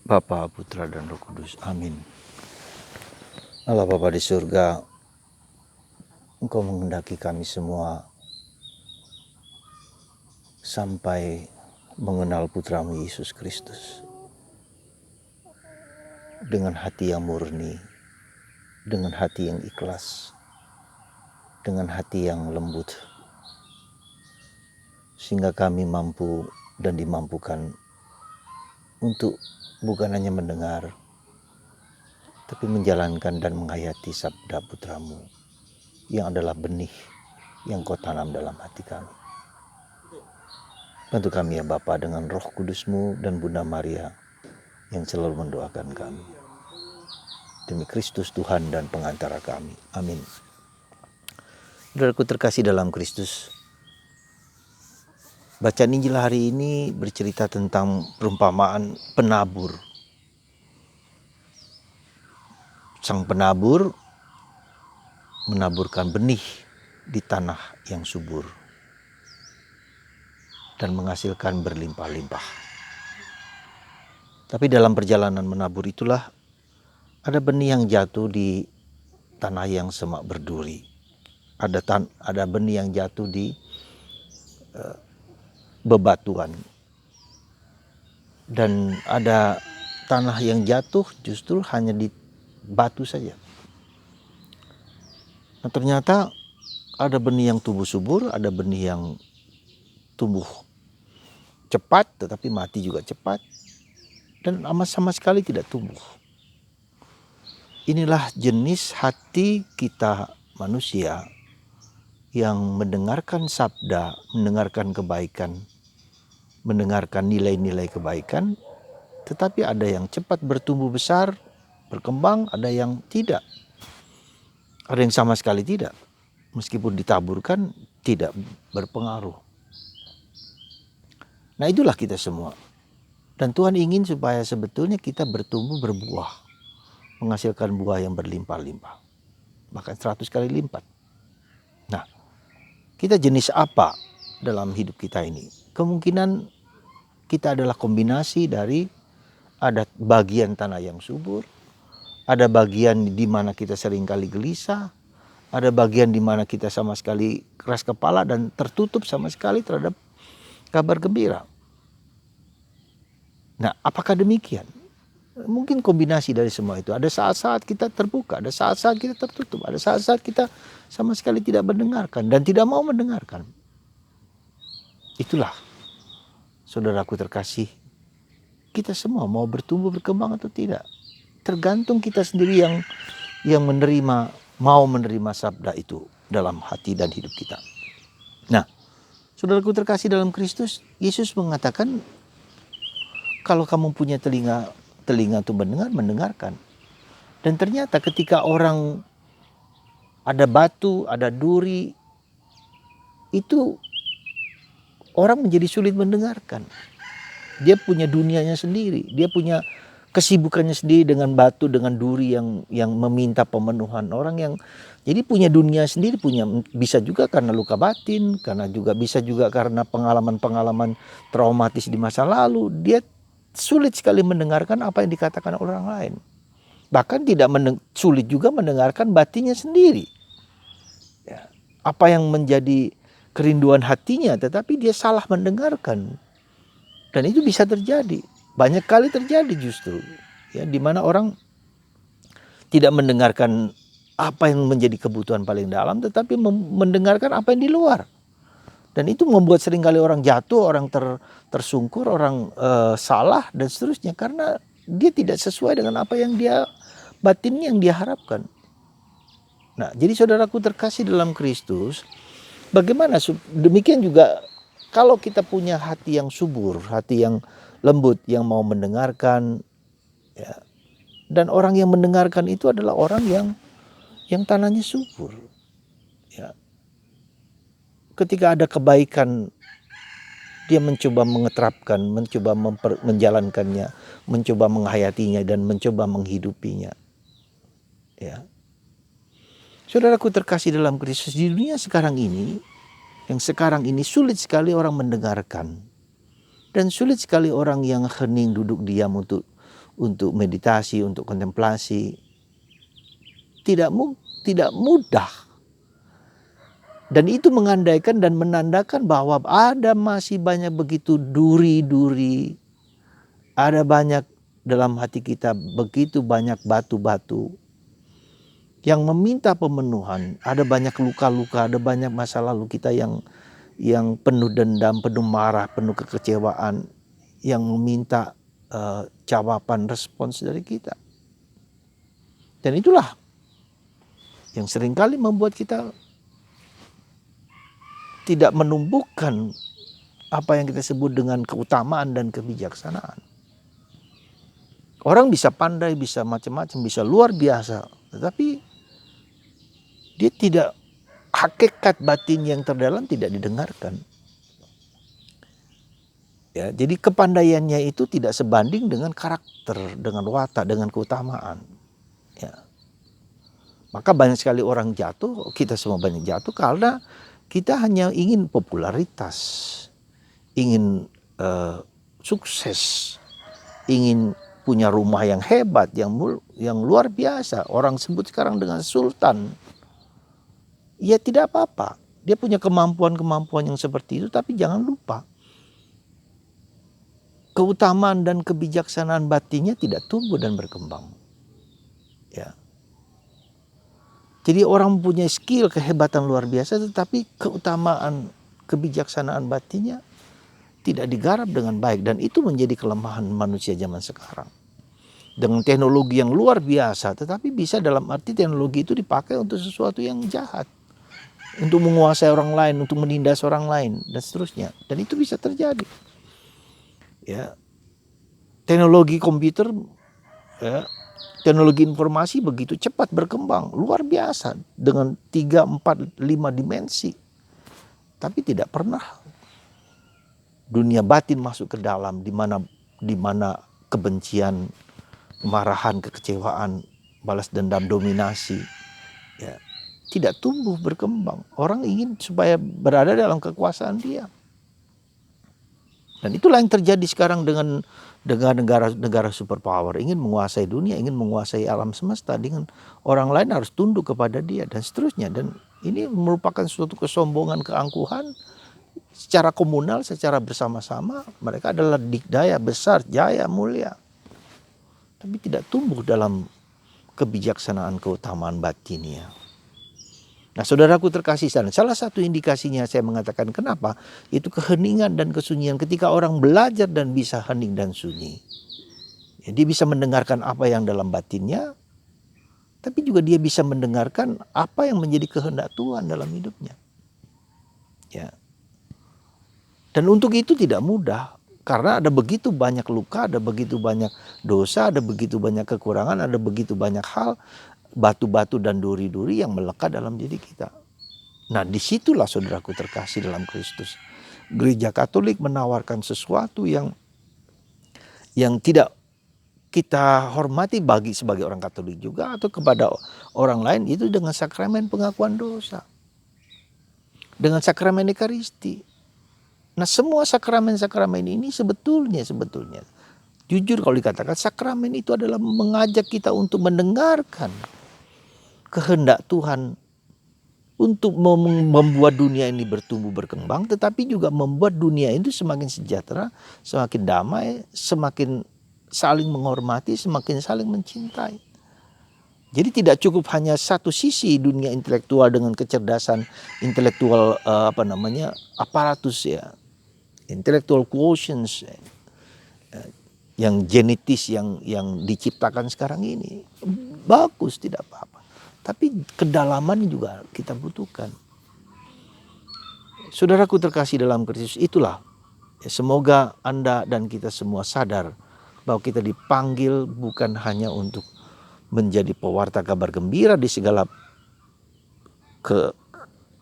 Bapa, Putra, dan Roh Kudus. Amin. Allah Bapa di surga, Engkau menghendaki kami semua sampai mengenal Putramu Yesus Kristus dengan hati yang murni, dengan hati yang ikhlas, dengan hati yang lembut, sehingga kami mampu dan dimampukan untuk bukan hanya mendengar, tapi menjalankan dan menghayati sabda Putramu yang adalah benih yang Kau tanam dalam hati kami. Bantu kami ya Bapa dengan Roh Kudus-Mu dan Bunda Maria yang selalu mendoakan kami. Demi Kristus Tuhan dan pengantara kami. Amin. Saudaraku terkasih dalam Kristus, bacaan Injil hari ini bercerita tentang perumpamaan penabur. Sang penabur menaburkan benih di tanah yang subur dan menghasilkan berlimpah-limpah. Tapi dalam perjalanan menabur itulah ada benih yang jatuh di tanah yang semak berduri. Ada benih yang jatuh di bebatuan. Dan ada tanah yang jatuh justru hanya di batu saja. Nah, ternyata ada benih yang tumbuh subur, ada benih yang tumbuh cepat tetapi mati juga cepat, dan sama sekali tidak tumbuh. Inilah jenis hati kita manusia yang mendengarkan sabda, mendengarkan kebaikan, mendengarkan nilai-nilai kebaikan, tetapi ada yang cepat bertumbuh besar, berkembang, ada yang tidak. Ada yang sama sekali tidak. Meskipun ditaburkan, tidak berpengaruh. Nah, itulah kita semua. Dan Tuhan ingin supaya sebetulnya kita bertumbuh berbuah, menghasilkan buah yang berlimpah-limpah, bahkan 100 kali lipat. Nah, kita jenis apa dalam hidup kita ini? Kemungkinan kita adalah kombinasi dari ada bagian tanah yang subur, ada bagian di mana kita seringkali gelisah, ada bagian di mana kita sama sekali keras kepala dan tertutup sama sekali terhadap kabar gembira. Nah, apakah demikian? Mungkin kombinasi dari semua itu. Ada saat-saat kita terbuka, ada saat-saat kita tertutup, ada saat-saat kita sama sekali tidak mendengarkan dan tidak mau mendengarkan. Itulah, saudaraku terkasih, kita semua mau bertumbuh berkembang atau tidak. Tergantung kita sendiri yang mau menerima sabda itu dalam hati dan hidup kita. Nah, saudaraku terkasih dalam Kristus, Yesus mengatakan kalau kamu punya telinga untuk mendengar, mendengarkan. Dan ternyata ketika orang ada batu, ada duri, itu orang menjadi sulit mendengarkan. Dia punya dunianya sendiri, dia punya kesibukannya sendiri dengan batu, dengan duri yang meminta pemenuhan. Orang yang jadi punya dunia sendiri, bisa juga karena luka batin, karena juga bisa juga karena pengalaman-pengalaman traumatis di masa lalu. Dia sulit sekali mendengarkan apa yang dikatakan orang lain. Bahkan sulit juga mendengarkan batinnya sendiri. Ya, apa yang menjadi kerinduan hatinya, tetapi dia salah mendengarkan. Dan itu bisa terjadi. Banyak kali terjadi justru. Ya, di mana orang tidak mendengarkan apa yang menjadi kebutuhan paling dalam, tetapi mendengarkan apa yang di luar. Dan itu membuat seringkali orang jatuh, orang tersungkur, orang salah dan seterusnya. Karena dia tidak sesuai dengan apa yang batinnya yang dia harapkan. Nah, jadi saudaraku terkasih dalam Kristus, bagaimana demikian juga kalau kita punya hati yang subur, hati yang lembut, yang mau mendengarkan, ya, dan orang yang mendengarkan itu adalah orang yang tanahnya subur. Ya. Ketika ada kebaikan, dia mencoba mengeterapkan, mencoba menjalankannya, mencoba menghayatinya dan mencoba menghidupinya. Ya. Saudaraku terkasih dalam Kristus, di dunia sekarang ini, yang sekarang ini sulit sekali orang mendengarkan. Dan sulit sekali orang yang hening duduk diam untuk meditasi, untuk kontemplasi. Tidak mudah. Dan itu mengandaikan dan menandakan bahwa ada masih banyak begitu duri-duri, ada banyak dalam hati kita begitu banyak batu-batu yang meminta pemenuhan. Ada banyak luka-luka, ada banyak masa lalu kita yang penuh dendam, penuh marah, penuh kekecewaan, yang meminta jawaban, respons dari kita. Dan itulah yang seringkali membuat kita tidak menumbuhkan apa yang kita sebut dengan keutamaan dan kebijaksanaan. Orang bisa pandai, bisa macam-macam, bisa luar biasa, tetapi dia tidak, hakikat batin yang terdalam tidak didengarkan. Ya, jadi kepandaiannya itu tidak sebanding dengan karakter, dengan watak, dengan keutamaan. Ya. Maka banyak sekali orang jatuh, kita semua banyak jatuh karena kita hanya ingin popularitas, ingin sukses, ingin punya rumah yang hebat, yang luar biasa. Orang sebut sekarang dengan sultan. Ya tidak apa-apa, dia punya kemampuan-kemampuan yang seperti itu, tapi jangan lupa keutamaan dan kebijaksanaan batinnya tidak tumbuh dan berkembang. Ya. Jadi orang punya skill, kehebatan luar biasa, tetapi keutamaan, kebijaksanaan batinnya tidak digarap dengan baik. Dan itu menjadi kelemahan manusia zaman sekarang. Dengan teknologi yang luar biasa, tetapi bisa dalam arti teknologi itu dipakai untuk sesuatu yang jahat. Untuk menguasai orang lain, untuk menindas orang lain, dan seterusnya. Dan itu bisa terjadi. Ya. Teknologi komputer, ya, teknologi informasi begitu cepat berkembang, luar biasa, dengan 3, 4, 5 dimensi. Tapi tidak pernah dunia batin masuk ke dalam, di mana kebencian, kemarahan, kekecewaan, balas dendam, dominasi, ya, tidak tumbuh berkembang. Orang ingin supaya berada dalam kekuasaan dia. Dan itulah yang terjadi sekarang dengan negara superpower, ingin menguasai dunia, ingin menguasai alam semesta, dengan orang lain harus tunduk kepada dia dan seterusnya. Dan ini merupakan suatu kesombongan, keangkuhan secara komunal, secara bersama-sama. Mereka adalah dikdaya besar, jaya, mulia, tapi tidak tumbuh dalam kebijaksanaan, keutamaan batinnya. Nah, saudaraku terkasih, salah satu indikasinya saya mengatakan kenapa, itu keheningan dan kesunyian. Ketika orang belajar dan bisa hening dan sunyi, ya, dia bisa mendengarkan apa yang dalam batinnya, tapi juga dia bisa mendengarkan apa yang menjadi kehendak Tuhan dalam hidupnya. Ya. Dan untuk itu tidak mudah, karena ada begitu banyak luka, ada begitu banyak dosa, ada begitu banyak kekurangan, ada begitu banyak hal, batu-batu dan duri-duri yang melekat dalam diri kita. Nah, disitulah saudaraku terkasih dalam Kristus, Gereja Katolik menawarkan sesuatu yang tidak kita hormati bagi sebagai orang Katolik juga atau kepada orang lain, itu dengan sakramen pengakuan dosa, dengan sakramen Ekaristi. Nah, semua sakramen-sakramen ini sebetulnya jujur kalau dikatakan, sakramen itu adalah mengajak kita untuk mendengarkan kehendak Tuhan untuk membuat dunia ini bertumbuh berkembang, tetapi juga membuat dunia itu semakin sejahtera, semakin damai, semakin saling menghormati, semakin saling mencintai. Jadi tidak cukup hanya satu sisi dunia intelektual dengan kecerdasan intelektual aparatus, ya, intellectual quotients, yang genetis yang diciptakan sekarang ini bagus, tidak apa-apa. Tapi kedalaman juga kita butuhkan. Saudaraku terkasih dalam Kristus, itulah, ya, semoga Anda dan kita semua sadar bahwa kita dipanggil bukan hanya untuk menjadi pewarta kabar gembira di segala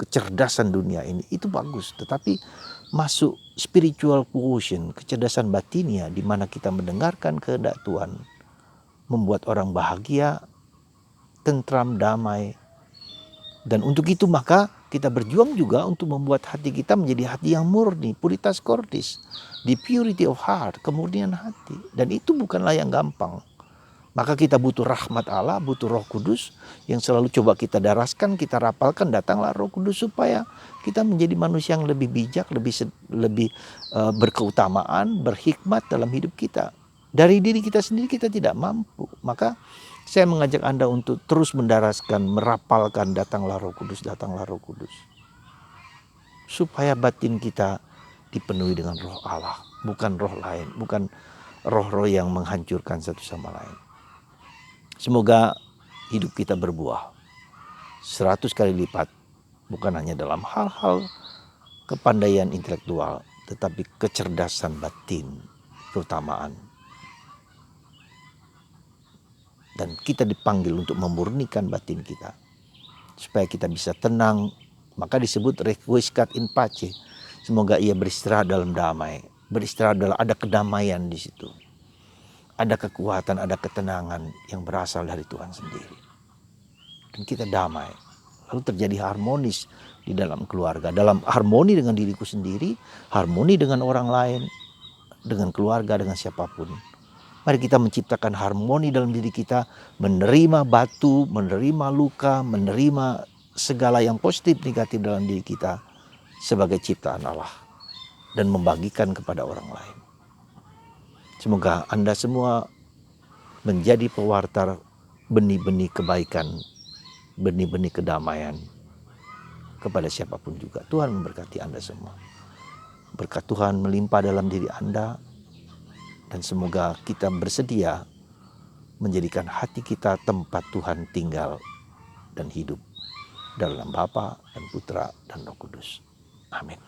kecerdasan dunia ini, itu bagus. Tetapi masuk spiritual quotient, kecerdasan batinnya, di mana kita mendengarkan kehendak Tuhan, membuat orang bahagia, tentram, damai. Dan untuk itu maka Kita berjuang juga untuk membuat hati kita menjadi hati yang murni, puritas cordis, the purity of heart, kemurnian hati. Dan itu bukanlah yang gampang. Maka kita butuh rahmat Allah, butuh Roh Kudus yang selalu coba kita daraskan, kita rapalkan, datanglah Roh Kudus supaya kita menjadi manusia yang lebih bijak, lebih berkeutamaan, berhikmat dalam hidup kita. Dari diri kita sendiri kita tidak mampu. Maka saya mengajak Anda untuk terus mendaraskan, merapalkan, datanglah Roh Kudus, datanglah Roh Kudus. Supaya batin kita dipenuhi dengan roh Allah, bukan roh lain, bukan roh-roh yang menghancurkan satu sama lain. Semoga hidup kita berbuah 100 kali lipat, bukan hanya dalam hal-hal kepandaian intelektual, tetapi kecerdasan batin, keutamaan. Dan kita dipanggil untuk memurnikan batin kita, supaya kita bisa tenang. Maka disebut requiescat in pace. Semoga ia beristirahat dalam damai. Beristirahat dalam ada kedamaian di situ. Ada kekuatan, ada ketenangan yang berasal dari Tuhan sendiri. Dan kita damai. Lalu terjadi harmonis di dalam keluarga. Dalam harmoni dengan diriku sendiri, harmoni dengan orang lain, dengan keluarga, dengan siapapun. Mari kita menciptakan harmoni dalam diri kita, menerima batu, menerima luka, menerima segala yang positif negatif dalam diri kita sebagai ciptaan Allah. Dan membagikan kepada orang lain. Semoga Anda semua menjadi pewarta benih-benih kebaikan, benih-benih kedamaian kepada siapapun juga. Tuhan memberkati Anda semua. Berkat Tuhan melimpah dalam diri Anda. Dan semoga kita bersedia menjadikan hati kita tempat Tuhan tinggal dan hidup. Dalam Bapa dan Putra dan Roh Kudus. Amin.